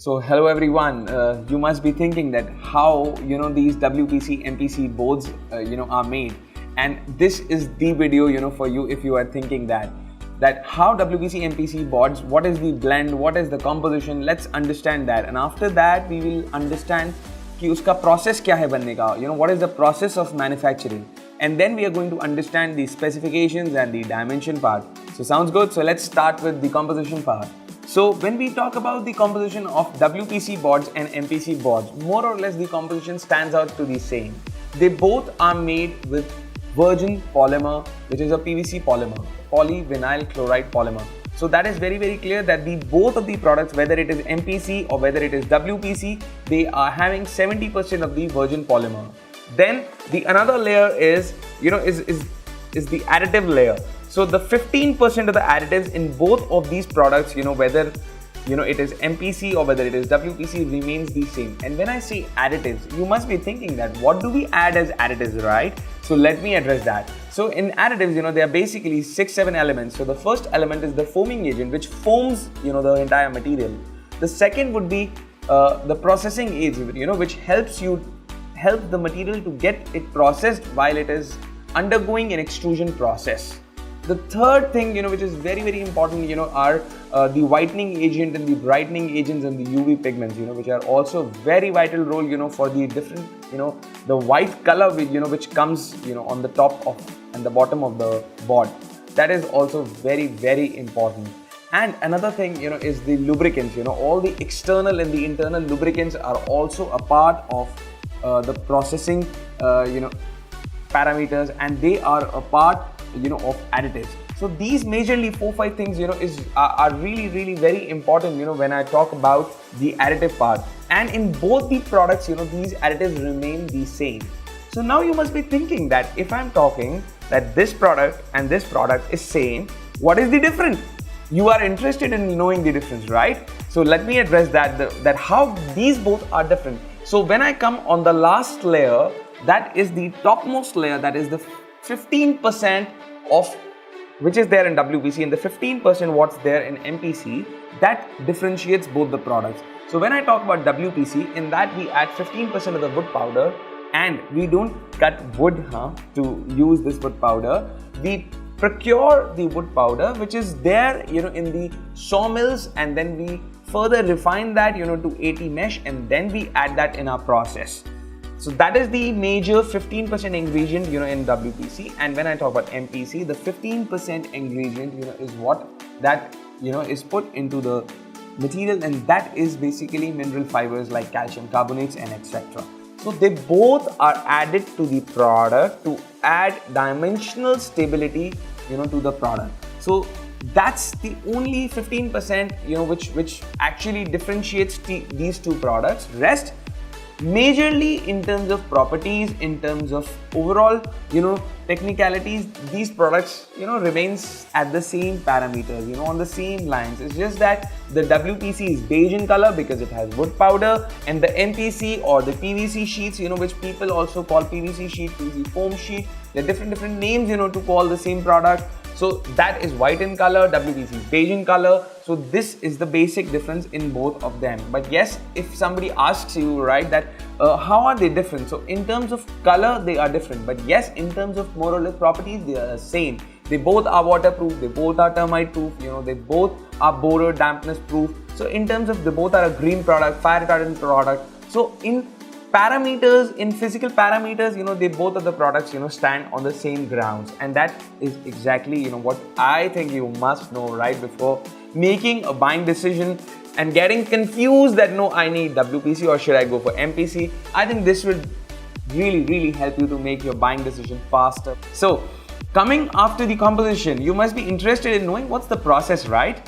So hello everyone, you must be thinking that how these WPC MPC boards are made, and this is the video for you if you are thinking that how WPC MPC boards, what is the blend, what is the composition. Let's understand that, and after that we will understand कि उसका process क्या है बनने का, what is the process of manufacturing, and then we are going to understand the specifications and the dimension part. So sounds good. So let's start with the composition part. So when we talk about the composition of WPC boards and MPC boards, more or less the composition stands out to the same. They both are made with virgin polymer, which is a PVC polymer, polyvinyl chloride polymer. So that is very clear that both of the products, whether it is MPC or whether it is WPC, they are having 70% of the virgin polymer. Then the another layer is the additive layer. So the 15% of the additives in both of these products, whether it is MPC or whether it is WPC, remains the same. And when I say additives, you must be thinking that what do we add as additives, right? So let me address that. So in additives, there are basically 6-7 elements. So the first element is the foaming agent, which foams the entire material. The second would be the processing agent, which helps the material to get it processed while it is undergoing an extrusion process. The third thing, which is very important, are the whitening agent and the brightening agents and the UV pigments, which are also very vital role, for the different, the white color, which comes, on the top of and the bottom of the board. That is also very important. And another thing, is the lubricants. All the external and the internal lubricants are also a part of the processing, parameters, and they are a part of additives. So these majorly 4-5 things are really very important when I talk about the additive part. And in both the products these additives remain the same. So now you must be thinking that if I'm talking that this product and this product is same, what is the difference? You are interested in knowing the difference, right? So let me address that how these both are different. So when I come on the last layer, that is the topmost layer, that is the 15% of which is there in WPC and the 15% what's there in MPC, that differentiates both the products. So when I talk about WPC, in that we add 15% of the wood powder, and we don't cut wood to use this wood powder. We procure the wood powder which is there in the sawmills, and then we further refine that to 80 mesh, and then we add that in our process. So that is the major 15% ingredient in WPC. And when I talk about MPC, the 15% ingredient is what that is put into the material, and that is basically mineral fibers like calcium carbonates and etc. So they both are added to the product to add dimensional stability to the product. So that's the only 15% which actually differentiates these two products. Rest majorly in terms of properties, in terms of overall technicalities, these products remains at the same parameters, on the same lines. It's just that the WPC is beige in color because it has wood powder, and the MPC or the PVC sheets, which people also call PVC sheet, PVC foam sheet, there are different names to call the same product. So that is white in color, WPC is beige in color. So this is the basic difference in both of them. But yes, if somebody asks you, right, that how are they different? So in terms of color, they are different. But yes, in terms of more or less properties, they are the same. They both are waterproof, they both are termite proof, they both are borer dampness proof. So in terms of, they both are a green product, fire retardant product. So in parameters, in physical parameters, they both of the products stand on the same grounds, and that is exactly what I think you must know right before making a buying decision and getting confused that no, I need WPC or should I go for MPC. I think this will really help you to make your buying decision faster. So coming after the composition, you must be interested in knowing what's the process, right?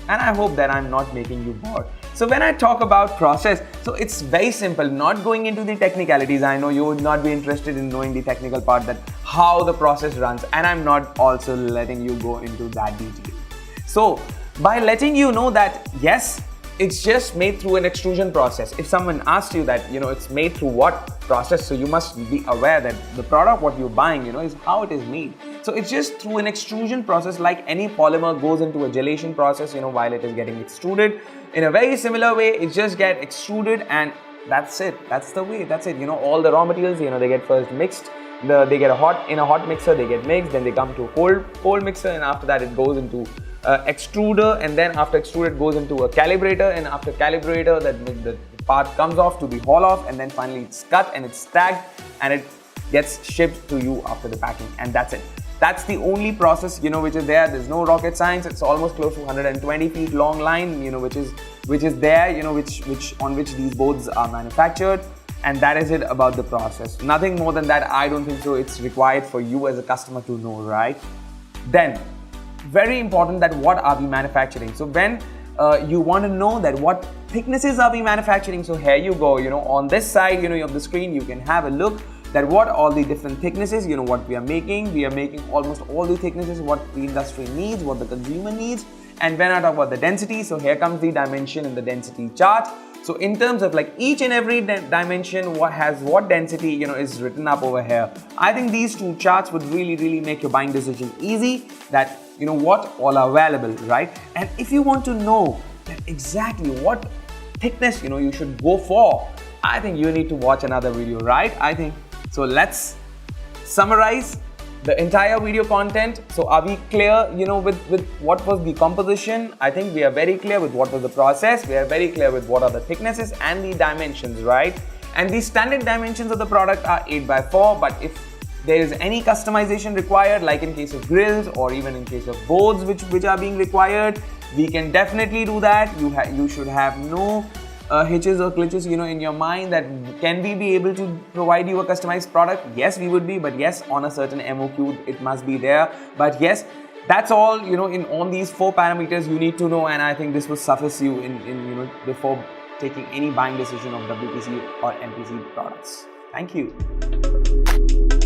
And I hope that I'm not making you bored. So when I talk about process, so it's very simple, not going into the technicalities. I know you would not be interested in knowing the technical part, that how the process runs, and I'm not also letting you go into that detail. So by letting you know that yes, it's just made through an extrusion process. If someone asks you that it's made through what process, so you must be aware that the product what you're buying is how it is made. So it's just through an extrusion process, like any polymer goes into a gelation process, while it is getting extruded. In a very similar way, it just get extruded, and that's it. That's the way. That's it. All the raw materials, they get first mixed. They get in a hot mixer, they get mixed. Then they come to a cold mixer, and after that it goes into extruder, and then after extruder it goes into a calibrator, and after calibrator the part comes off to be hauled off, and then finally it's cut and it's tagged, and it gets shipped to you after the packing, and that's it. That's the only process which is there. There's no rocket science. It's almost close to 120 feet long line which is there which on which these boards are manufactured, and that is it about the process. Nothing more than that. I don't think so it's required for you as a customer to know, right? Then very important, that what are we manufacturing. So when you want to know that what thicknesses are we manufacturing, so here you go, on this side of the screen you can have a look that what all the different thicknesses what we are making. We are making almost all the thicknesses what the industry needs, what the consumer needs. And when I talk about the density, so here comes the dimension in the density chart. So in terms of like each and every dimension, what has what density is written up over here. I think these two charts would really make your buying decision easy, that what all are available, right? And if you want to know that exactly what thickness you should go for, I think you need to watch another video, right? I think so. Let's summarize the entire video content. So are we clear with what was the composition? I think we are very clear with what was the process. We are very clear with what are the thicknesses and the dimensions, right? And the standard dimensions of the product are 8x4, but if there is any customization required, like in case of grills or even in case of boards which are being required, we can definitely do that. You should have no hitches or glitches in your mind that can we be able to provide you a customized product. Yes, we would be, but yes, on a certain MOQ it must be there. But yes, that's all on these 4 parameters you need to know, and I think this will suffice you in before taking any buying decision of WPC or MPC products. Thank you.